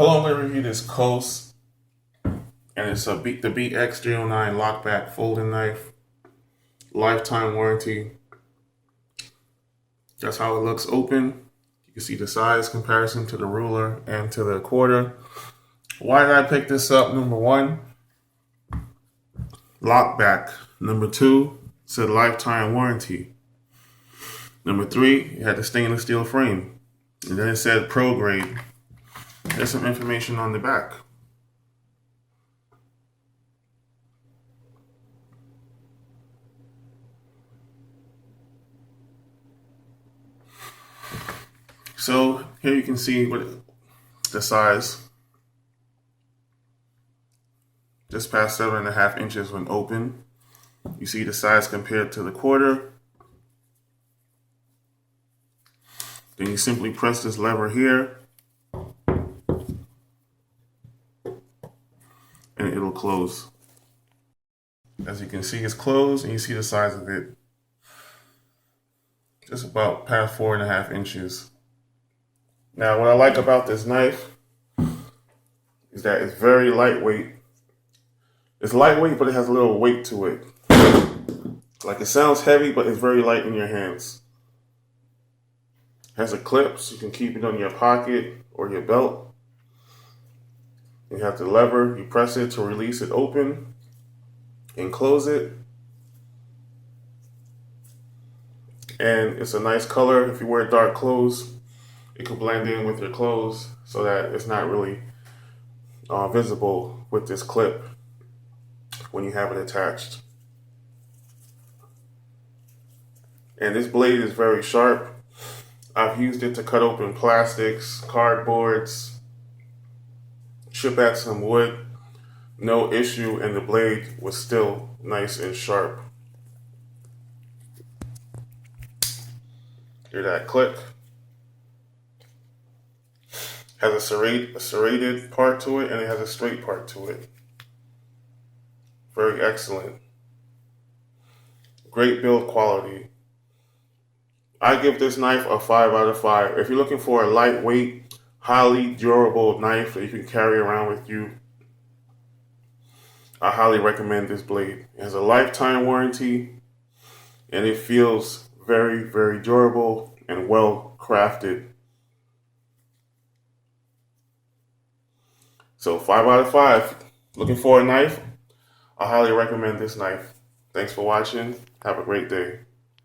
Hello, I'm going to review this Coast, and it's the BX309 Lockback Folding Knife, lifetime warranty. That's how it looks open. You can see the size comparison to the ruler and to the quarter. Why did I pick this up? Number one, lockback. Number two, it said lifetime warranty. Number three, it had the stainless steel frame. And then it said pro grade. There's some information on the back. So here you can see what the size. Just past 7.5 inches when open. You see the size compared to the quarter. Then you simply press this lever here and it'll close. As you can see, it's closed and you see the size of it. Just about past 4.5 inches. Now, what I like about this knife is that it's very lightweight. It's lightweight, but it has a little weight to it. Like, it sounds heavy, but it's very light in your hands. It has a clip, so you can keep it on your pocket or your belt. You have the lever, you press it to release it open and close it. And it's a nice color. If you wear dark clothes, it could blend in with your clothes so that it's not really visible with this clip when you have it attached. And this blade is very sharp. I've used it to cut open plastics, cardboards, chip at some wood. No issue, and the blade was still nice and sharp. Hear that click? Has a serrated part to it, and it has a straight part to it. Very excellent. Great build quality. I give this knife a 5 out of 5. If you're looking for a lightweight, highly durable knife that you can carry around with you, I highly recommend this blade. It has a lifetime warranty, and it feels very, very durable and well crafted. So 5 out of 5. Looking for a knife? I highly recommend this knife. Thanks for watching. Have a great day.